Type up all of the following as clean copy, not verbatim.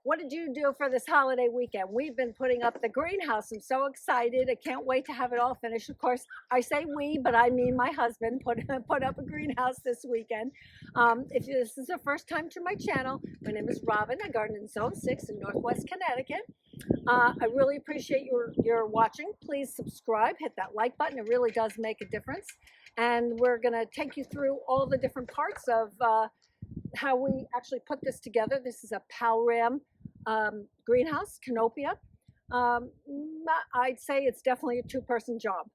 what did you do for this holiday weekend? We've been putting up the greenhouse. I'm so excited. I can't wait to have it all finished. Of course, I say we, but I mean my husband put up a greenhouse this weekend. If this is the first time to my channel, my name is Robin. I garden in Zone 6 in Northwest Connecticut. I really appreciate your watching. Please subscribe, hit that like button. It really does make a difference. And we're going to take you through all the different parts of how we actually put this together. This is a Palram greenhouse, Canopia. I'd say it's definitely a two-person job.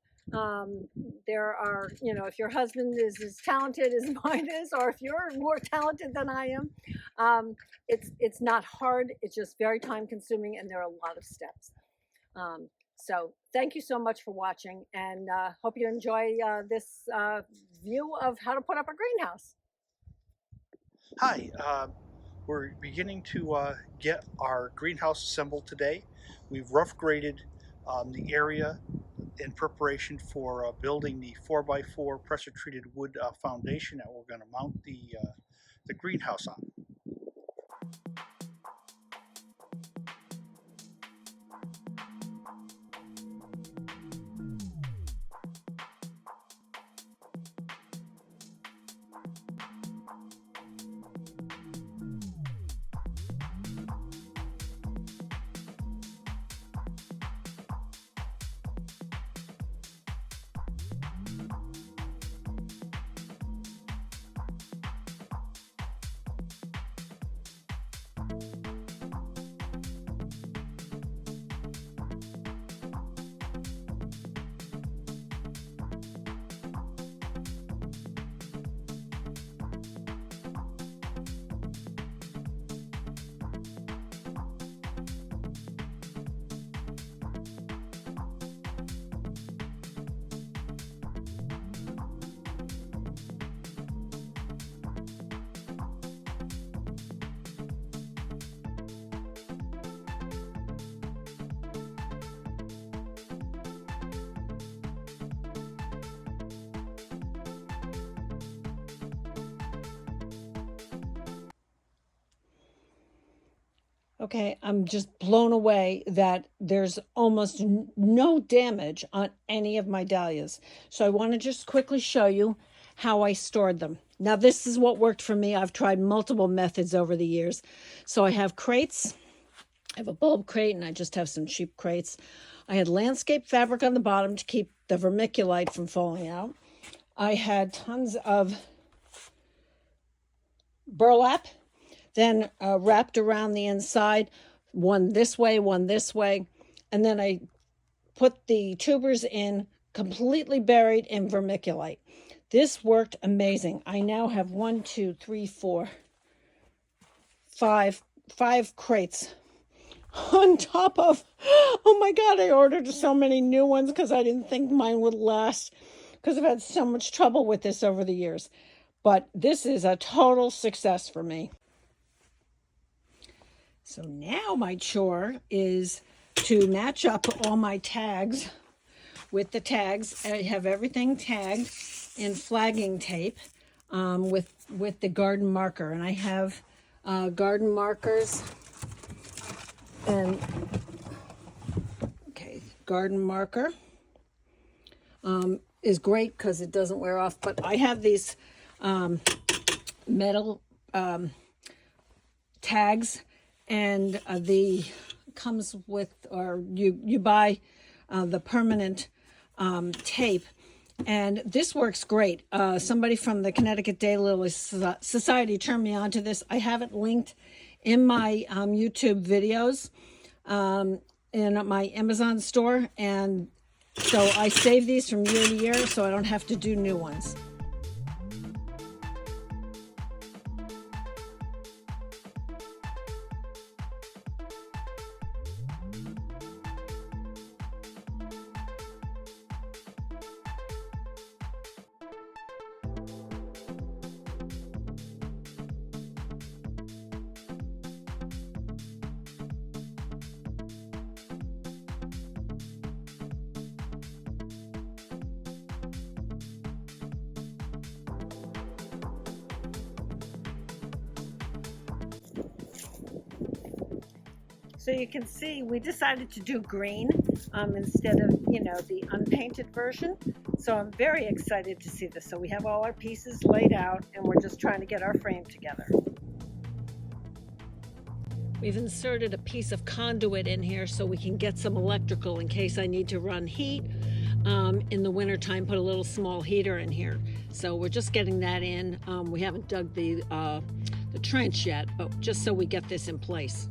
There are, if your husband is as talented as mine is, or if you're more talented than I am, it's not hard. It's just very time-consuming, and there are a lot of steps. So thank you so much for watching, and hope you enjoy this view of how to put up a greenhouse. Hi, we're beginning to get our greenhouse assembled today. We've rough graded the area in preparation for building the 4x4 pressure treated wood foundation that we're going to mount the greenhouse on. Okay, I'm just blown away that there's almost no damage on any of my dahlias. So I want to just quickly show you how I stored them. Now, this is what worked for me. I've tried multiple methods over the years. So I have crates. I have a bulb crate, and I just have some cheap crates. I had landscape fabric on the bottom to keep the vermiculite from falling out. I had tons of burlap, then wrapped around the inside, one this way, and then I put the tubers in completely buried in vermiculite. This worked amazing. I now have 5 crates on top of, oh my God, I ordered so many new ones because I didn't think mine would last, because I've had so much trouble with this over the years. But this is a total success for me. So now my chore is to match up all my tags with the tags. I have everything tagged in flagging tape with the garden marker. And I have garden markers. And, okay, garden marker is great because it doesn't wear off. But I have these metal tags, and the comes with, or you buy the permanent tape, and this works great. Somebody from the Connecticut Daylily Society turned me on to this. I have it linked in my YouTube videos in my Amazon store, and so I save these from year to year so I don't have to do new ones. So you can see we decided to do green instead of, the unpainted version. So I'm very excited to see this. So we have all our pieces laid out and we're just trying to get our frame together. We've inserted a piece of conduit in here so we can get some electrical in case I need to run heat. In the wintertime, put a little small heater in here. So we're just getting that in. We haven't dug the trench yet, but just so we get this in place.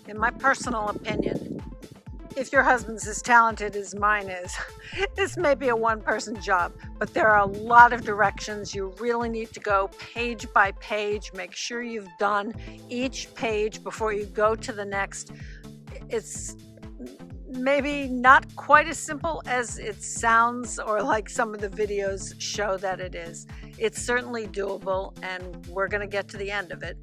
In my personal opinion, if your husband's as talented as mine is, this may be a one-person job, but there are a lot of directions. You really need to go page by page. Make sure you've done each page before you go to the next. It's maybe not quite as simple as it sounds or like some of the videos show that it is. It's certainly doable, and we're going to get to the end of it.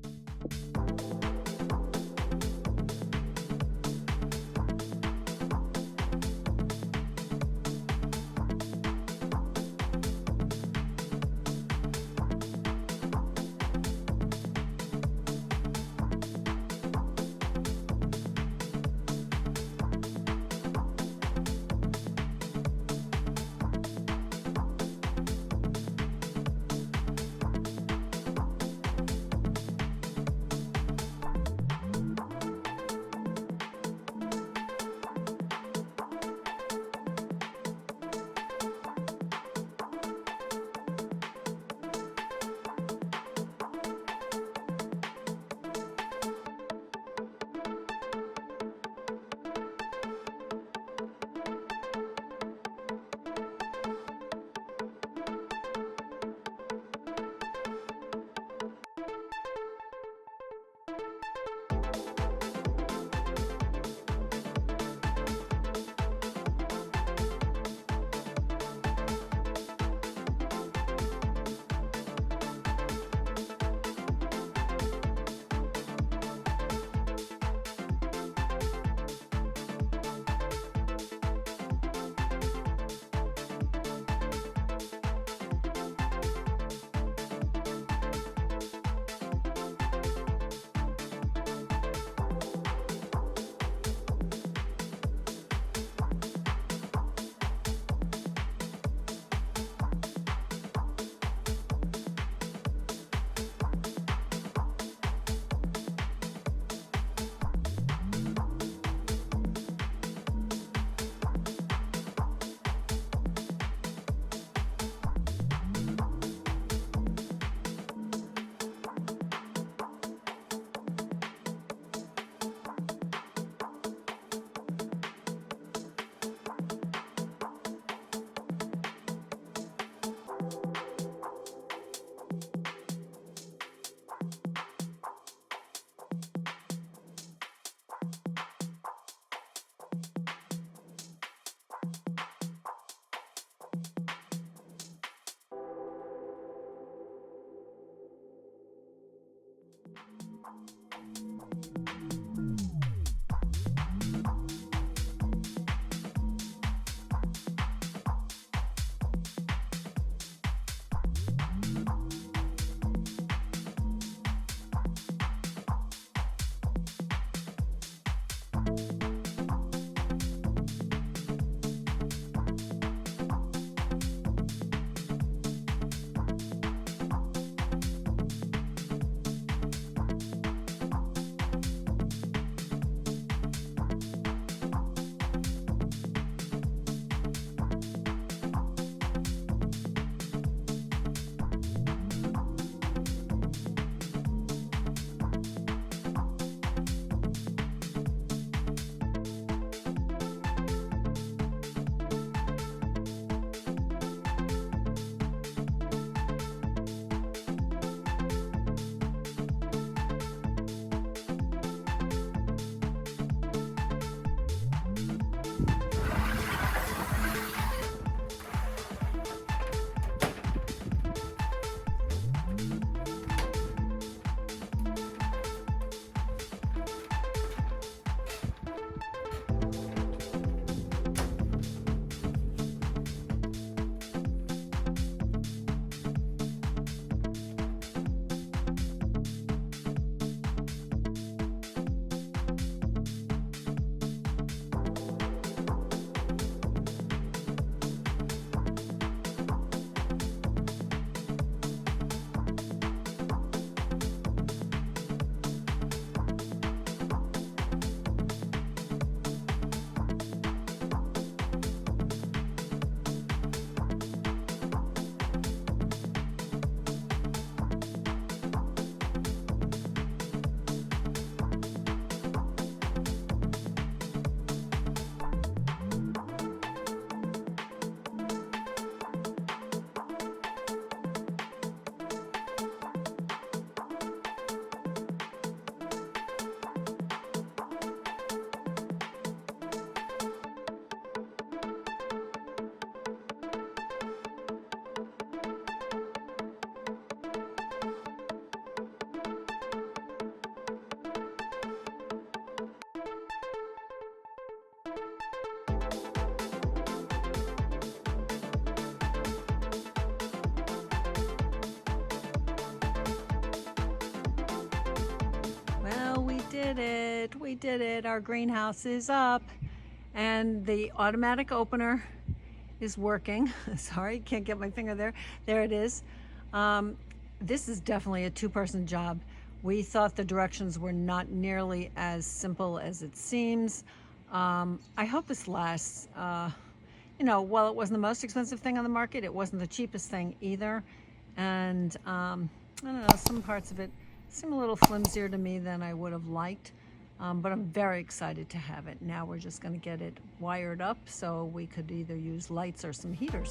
it. We did it. Our greenhouse is up. And the automatic opener is working. Sorry, can't get my finger there. There it is. This is definitely a two-person job. We thought the directions were not nearly as simple as it seems. I hope this lasts. You know, while it wasn't the most expensive thing on the market, it wasn't the cheapest thing either. And I don't know, some parts of it seem a little flimsier to me than I would have liked. But I'm very excited to have it. Now we're just going to get it wired up so we could either use lights or some heaters.